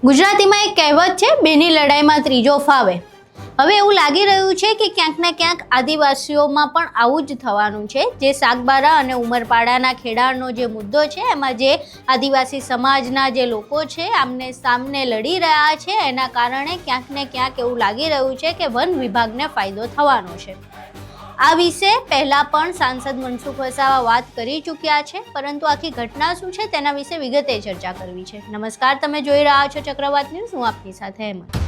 ગુજરાતીમાં એક કહેવત છે, બેની લડાઈમાં ત્રીજો ફાવે. હવે એવું લાગી રહ્યું છે કે ક્યાંક ને ક્યાંક આદિવાસીઓમાં પણ આવું જ થવાનું છે. જે સાગબારા અને ઉમરપાડાના ખેડાણનો જે મુદ્દો છે, એમાં જે આદિવાસી સમાજના જે લોકો છે આમને સામને લડી રહ્યા છે, એના કારણે ક્યાંક ને ક્યાંક એવું લાગી રહ્યું છે કે વન વિભાગને ફાયદો થવાનો છે. આ વિશે પહેલા પણ સાંસદ મનસુખ વસાવા વાત કરી ચૂક્યા છે, પરંતુ આખી ઘટના શું છે તેના વિશે વિગતે ચર્ચા કરવી છે. નમસ્કાર, તમે જોઈ રહ્યા છો ચક્રવાત ન્યૂઝ. હું આપની સાથે હેમંત.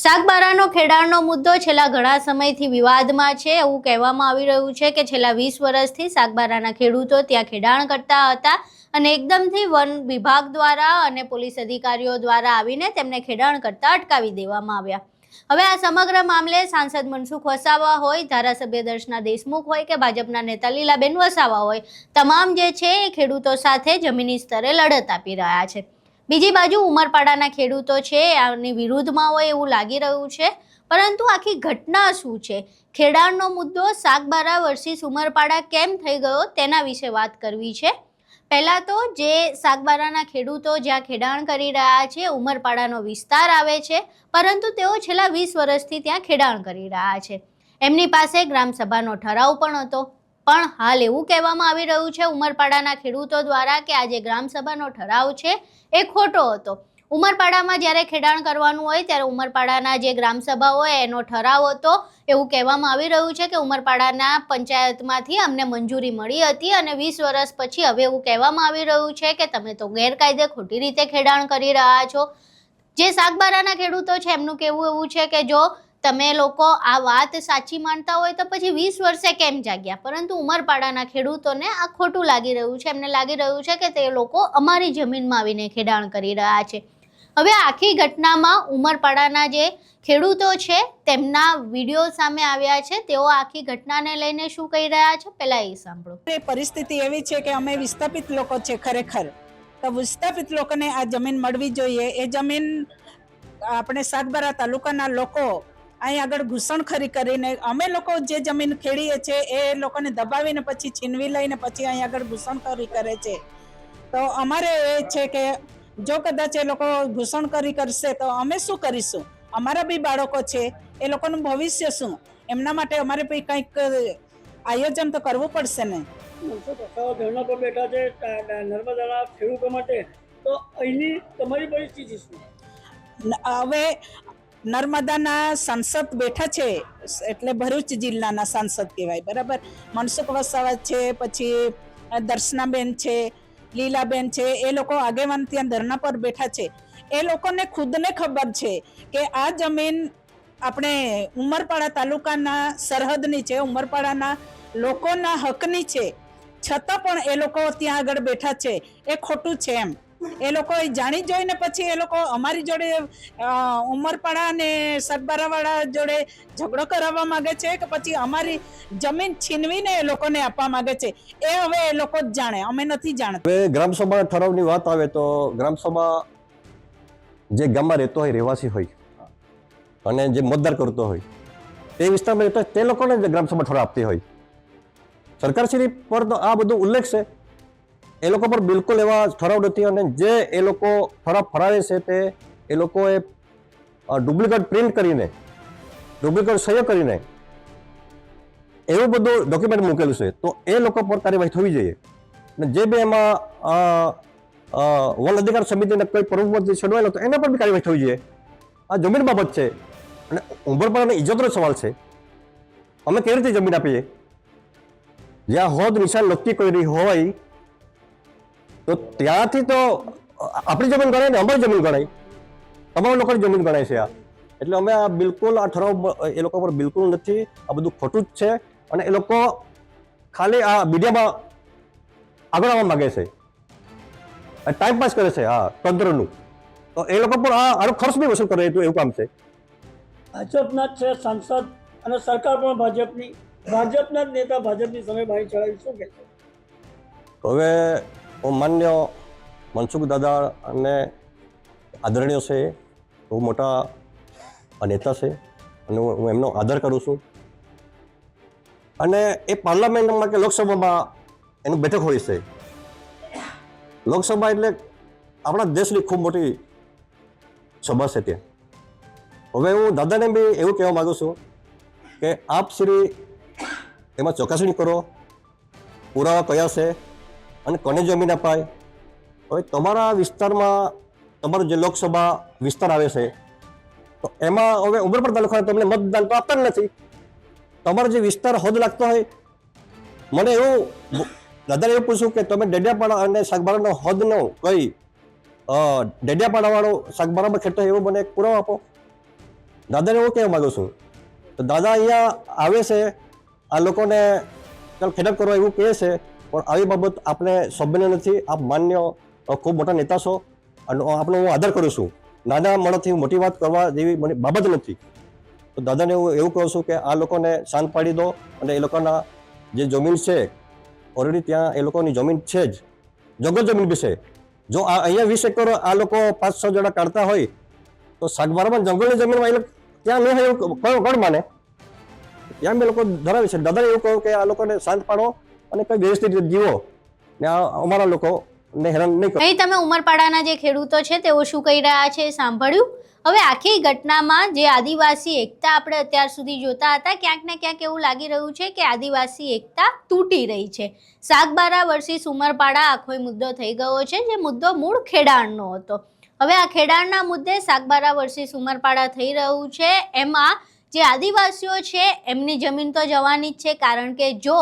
સાગબારાનો ખેડાણનો મુદ્દો છેલ્લા ઘણા સમયથી વિવાદમાં છે. એવું કહેવામાં આવી રહ્યું છે કે છેલ્લા 20 વર્ષથી સાગબારાના ખેડૂતો ત્યાં ખેડાણ કરતા હતા અને એકદમથી વન વિભાગ દ્વારા અને પોલીસ અધિકારીઓ દ્વારા આવીને તેમને ખેડાણ કરતા અટકાવી દેવામાં આવ્યા. હવે આ સમગ્ર મામલે સાંસદ મનસુખ વસાવા હોય, ધારાસભ્ય દર્શના દેશમુખ હોય કે ભાજપના નેતા લીલાબેન વસાવા હોય, તમામ જે છે એ ખેડૂતો સાથે જમીની સ્તરે લડત આપી રહ્યા છે. બીજી બાજુ ઉમરપાડાના ખેડૂતો છે આની વિરુદ્ધમાં હોય એવું લાગી રહ્યું છે, પરંતુ આખી ઘટના શું છે, ખેડાણનો મુદ્દો સાગબારા વર્સિસ ઉમરપાડા કેમ થઈ ગયો તેના વિશે વાત કરવી છે. પહેલાં તો જે સાગબારાના ખેડૂતો જ્યાં ખેડાણ કરી રહ્યા છે, ઉમરપાડાનો વિસ્તાર આવે છે, પરંતુ તેઓ છેલ્લા 20 વર્ષથી ત્યાં ખેડાણ કરી રહ્યા છે. એમની પાસે ગ્રામસભાનો ઠરાવ પણ હતો, પણ હાલ એવું કહેવામાં આવી રહ્યું છે ઉમરપાડાના ખેડૂતો દ્વારા કે આ જે ગ્રામસભાનો ઠરાવ છે એ ખોટો હતો. ઉમરપાડામાં જ્યારે ખેડાણ કરવાનું હોય ત્યારે ઉમરપાડાના જે ગ્રામસભા હોય એનો ઠરાવ હતો. એવું કહેવામાં આવી રહ્યું છે કે ઉમરપાડાના પંચાયતમાંથી અમને મંજૂરી મળી હતી અને 20 વર્ષ પછી હવે એવું કહેવામાં આવી રહ્યું છે કે તમે તો ગેરકાયદે ખોટી રીતે ખેડાણ કરી રહ્યા છો. જે સાગબારાના ખેડૂતો છે એમનું કહેવું એવું છે કે જો તમે લોકો આ વાત સાચી માનતા હોય તો પછી 20 વર્ષે કેમ જાગ્યા, પરંતુ ઉમરપાડાના ખેડૂતોને આ ખોટું લાગી રહ્યું છે. એમને લાગી રહ્યું છે કે તે લોકો અમારી જમીનમાં આવીને ખેડાણ કરી રહ્યા છે. હવે આખી ઘટનામાં ઉમરપાડાના જે ખેડૂતો છે તેમના વિડીયો સામે આવ્યા છે. તેઓ આખી ઘટનાને લઈને શું કહી રહ્યા છે પહેલા એ સાંભળો. પરિસ્થિતિ એવી છે કે અમે વિસ્થાપિત લોકો છે, ખરેખર તો વિસ્થાપિત લોકોને આ જમીન મળવી જોઈએ. એ જમીન આપણે સાગબારા તાલુકાના લોકો અહીં આગળ ઘૂસણખોરી કરીને અમે લોકો જે જમીન ખેડીએ છીએ એ લોકોને દબાવીને પછી છીનવી લઈને પછી અહીં આગળ ઘૂસણખોરી કરે છે. તો અમારે એ છે કે જો કદાચ એ લોકો ઘૂસણખોરી કરશે તો અમે શું કરીશું? અમારા બી બાળકો છે, એ લોકોનું ભવિષ્ય શું? એમના માટે અમારે બી કંઈક આયોજન તો કરવું પડશે ને. ધરણા પર બેઠા છે નર્મદાના ખેડૂતો માટે, તો અહીંની તમારી પરિસ્થિતિ શું? હવે નર્મદાના સાંસદ બેઠા છે, એટલે ભરૂચ જિલ્લાના સાંસદ કહેવાય, બરાબર. મનસુખ વસાવા છે, પછી દર્શનાબેન છે, લીલાબેન છે, એ લોકો આગેવાન ત્યાં ધરણા પર બેઠા છે. એ લોકોને ખુદને ખબર છે કે આ જમીન આપણે ઉમરપાડા તાલુકાના સરહદની છે, ઉમરપાડાના લોકોના હકની છે, છતાં પણ એ લોકો ત્યાં આગળ બેઠા છે. એ ખોટું છે. એમ એ લોકો જાણી જોઈને પછી એ લોકો અમારી જોડે ઉમરપાડા અને સાગબારાવાળા જોડે ઝઘડો કરાવવા માંગે છે કે પછી અમારી જમીન છીનવીને એ લોકોને આપવા માંગે છે. એ હવે એ લોકો જ જાણે, અમે નથી જાણતા. હવે ગ્રામસભા ઠરાવની વાત આવે તો ગ્રામસભા જે ગામમાં રહેતો હોય, રહેવાસી હોય અને જે મતદાર કરતો હોય તે વિસ્તારમાં રહેતો હોય તે લોકોને જ ગ્રામસભા ઠરાવ આપતી હોય. સરકારશ્રી પર તો આ બધું ઉલ્લેખ છે, એ લોકો પર બિલકુલ એવા ઠરાવ નથી. અને જે એ લોકો ઠરાવ ફરાવે છે તે એ લોકોએ ડુપ્લિકેટ પ્રિન્ટ કરીને, ડુપ્લિકેટ સહીઓ કરીને એવું બધું ડોક્યુમેન્ટ મૂકેલું છે. તો એ લોકો પર કાર્યવાહી થવી જોઈએ. અને જે બે એમાં વન અધિકાર સમિતિને કોઈ પ્રમુખ છોડવાયેલો તો એના પર બી કાર્યવાહી થવી જોઈએ. આ જમીન બાબત છે અને ઉમરપાડાની ઇજ્જતનો સવાલ છે. અમે કેવી રીતે જમીન આપીએ? જ્યાં હોદ નિશાન નક્કી કરી હોય તો ત્યાંથી તો આપણી જમીન ગણાય ને અમારી જમીન ગણાય, તમામ લોકોની જમીન ગણાય છે આ. એટલે અમે આ બિલકુલ આ ઠરાવ એ લોકો પર બિલકુલ નથી. આ બધું ખોટું જ છે અને એ લોકો ખાલી આ મીડિયામાં આગળ આવવા માગે છે, ટાઈમ પાસ કરે છે આ તંત્રનું. તો એ લોકો પણ આનો ખર્ચ બી વસૂલ કરે તો એવું કામ છે. ભાજપના જ છે સાંસદ અને સરકાર પણ ભાજપની, ભાજપના જ નેતા ભાજપની સામે બાઈ ચડાવી શું કહે છે? હવે હું માન્ય મનસુખ દાદા અને આદરણીય છે, બહુ મોટા નેતા છે અને હું એમનો આદર કરું છું. અને એ પાર્લામેન્ટમાં કે લોકસભામાં એનું બેઠક હોય છે. લોકસભા એટલે આપણા દેશની ખૂબ મોટી સભા છે ત્યાં. હવે હું દાદાને બી એવું કહેવા માગું છું કે આપ શ્રી એમાં ચકાસણી કરો, પુરાવા કયા છે અને કોને જમીન અપાય. હવે તમારા વિસ્તારમાં તમારો જે લોકસભા વિસ્તાર આવે છે તો એમાં હવે ઉમરપાડા તાલુકા તમને મતદાન તો આપતા જ નથી. તમારો જે વિસ્તાર હદ લાગતો હોય, મને એવું દાદાને એવું પૂછ્યું કે તમે ડેડિયાપાડા અને સાગબારાનો હદનો કઈ ડેડિયાપાડાવાળો સાગબારામાં ખેડતો એવો મને એક પુરાવો આપો. દાદાને એવું કહેવા માગું છું. તો દાદા અહીંયા આવે છે, આ લોકોને ચાલ ખેડૂત કરો એવું કહે છે, પણ આવી બાબત આપણે સભ્યને નથી. આપ માન્ય ખૂબ મોટા નેતા છો અને આપણો હું આદર કરું છું. નાના માણસથી મોટી વાત કરવા જેવી મને બાબત નથી. તો દાદાને હું એવું કહું છું કે આ લોકોને શાંત પાડી દો અને એ લોકોના જે જમીન છે ઓલરેડી ત્યાં એ લોકોની જમીન છે જ, જંગલ જમીન બી છે. જો આ અહીંયા 20 એકર આ લોકો 5-6 જણા કાઢતા હોય તો સાગબારામાં જંગલની જમીનમાં એ લોકો ત્યાં નહીં હોય એવું કોણ માને? ત્યાં બી લોકો ધરાવે છે. દાદાને એવું કહું કે આ લોકોને શાંત પાડો અને કંઈ વ્યવસ્થિત રીતે જીવો ને અમારા લોકોને હેરાન નહીં કરો. અહીં તમે ઉમરપાડાના જે ખેડૂતો છે તેઓ શું કહી રહ્યા છે સાંભળ્યું. હવે આખી ઘટનામાં જે આદિવાસી એકતા આપણે અત્યાર સુધી જોતા હતા, ક્યાંક ને ક્યાંક એવું લાગી રહ્યું છે કે આદિવાસી એકતા તૂટી રહી છે. સાગબારા વર્સિસ ઉમરપાડા આખો મુદ્દો થઈ ગયો છે, જે મુદ્દો મૂળ ખેડાણનો હતો. હવે આ ખેડાણના મુદ્દે સાગબારા વર્સિસ ઉમરપાડા થઈ રહ્યું છે. એમાં જે આદિવાસીઓ છે એમની જમીન તો જવાની જ છે, કારણ કે જો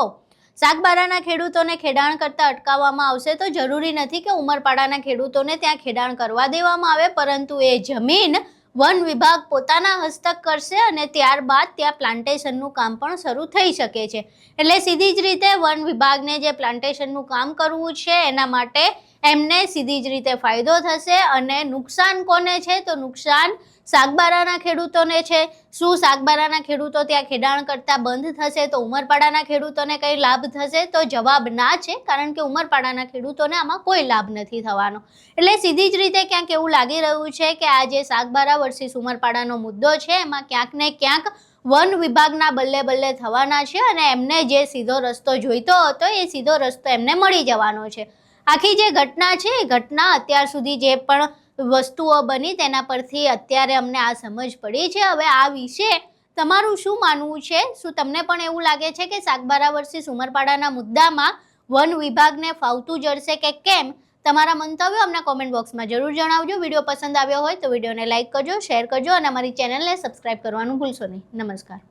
સાગબારાના ખેડૂતોને ખેડાણ કરતા અટકાવવામાં આવશે તો જરૂરી નથી કે ઉમરપાડાના ખેડૂતોને ત્યાં ખેડાણ કરવા દેવામાં આવે, પરંતુ એ જમીન વન વિભાગ પોતાના હસ્તક કરશે અને ત્યારબાદ ત્યાં પ્લાન્ટેશનનું કામ પણ શરૂ થઈ શકે છે. એટલે સીધી જ રીતે વન વિભાગને જે પ્લાન્ટેશનનું કામ કરવું છે એના માટે એમને સીધી જ રીતે ફાયદો થશે. અને નુકસાન કોને છે? તો નુકસાન સાગબારાના ખેડૂતોને છે. શું સાગબારાના ખેડૂતો ત્યાં ખેડાણ કરતા બંધ થશે તો ઉમરપાડાના ખેડૂતોને કંઈ લાભ થશે? તો જવાબ ના છે, કારણ કે ઉમરપાડાના ખેડૂતોને આમાં કોઈ લાભ નથી થવાનો. એટલે સીધી જ રીતે ક્યાંક એવું લાગી રહ્યું છે કે આ જે સાગબારા વર્સિસ ઉમરપાડાનો મુદ્દો છે એમાં ક્યાંક ને ક્યાંક વન વિભાગના બલ્લે બલ્લે થવાના છે અને એમને જે સીધો રસ્તો જોઈતો હતો એ સીધો રસ્તો એમને મળી જવાનો છે. આખી જે ઘટના છે એ ઘટના અત્યાર સુધી જે પણ વસ્તુઓ બની તેના પરથી અત્યારે અમને આ સમજ પડી છે. હવે આ વિશે તમારું શું માનવું છે? શું તમને પણ એવું લાગે છે કે સાગબારા વર્સિસ ઉમરપાડાના મુદ્દામાં વન વિભાગને ફાવતું જડશે કે કેમ? તમારા મંતવ્યો અમને કોમેન્ટ બોક્સમાં જરૂર જણાવજો. વિડીયો પસંદ આવ્યો હોય તો વિડીયોને લાઇક કરજો, શેર કરજો અને અમારી ચેનલને સબસ્ક્રાઇબ કરવાનું ભૂલશો નહીં. નમસ્કાર.